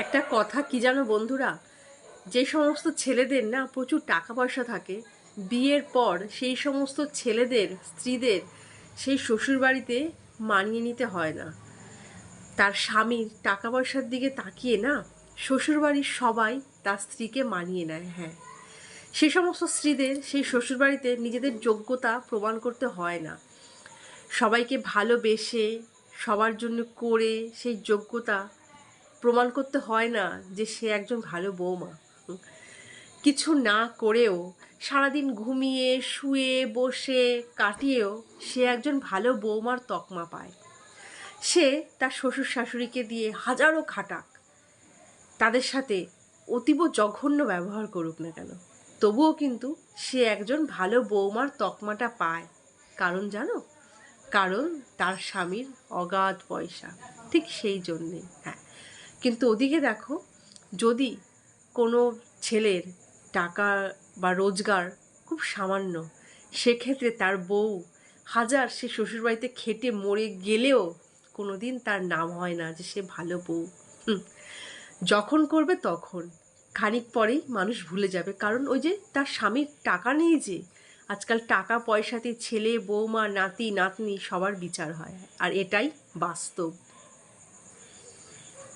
একটা কথা কি জানো বন্ধুরা, যে সমস্ত ছেলেদের না প্রচুর টাকা পয়সা থাকে, বিয়ের পর সেই সমস্ত ছেলেদের স্ত্রীদের সেই শ্বশুরবাড়িতে মানিয়ে নিতে হয় না। তার স্বামীর টাকা পয়সার দিকে তাকিয়ে না শ্বশুরবাড়ির সবাই তার স্ত্রীকে মানিয়ে নেয়। হ্যাঁ, সে সমস্ত স্ত্রীদের সেই শ্বশুরবাড়িতে নিজেদের যোগ্যতা প্রমাণ করতে হয় না। সবাইকে ভালোবেসে সবার জন্য করে সেই যোগ্যতা প্রমাণ করতে হয় না যে সে একজন ভালো বৌমা। কিছু না করেও সারাদিন ঘুমিয়ে শুয়ে বসে কাটিয়েও সে একজন ভালো বৌমার তকমা পায়। সে তার শ্বশুর শাশুড়িকে দিয়ে হাজারো খাটাক, তাদের সাথে অতীব জঘন্য ব্যবহার করুক না কেন, তবুও কিন্তু সে একজন ভালো বৌমার তকমাটা পায়। কারণ জানো, কারণ তার স্বামীর অগাধ পয়সা। ঠিক সেই জন্যে। হ্যাঁ, কিন্তু ওদিকে দেখো, যদি কোনো ছেলের টাকা বা রোজগার খুব সামান্য, সেক্ষেত্রে তার বউ হাজার সে শ্বশুরবাড়িতে খেটে মরে গেলেও কোনো দিন তার নাম হয় না যে সে ভালো বউ। যখন করবে তখন, খানিক পরেই মানুষ ভুলে যাবে, কারণ ওই যে তার স্বামীর টাকা নেই। যে আজকাল টাকা পয়সাতে ছেলে বৌমা নাতি নাতনি সবার বিচার হয়, আর এটাই বাস্তব।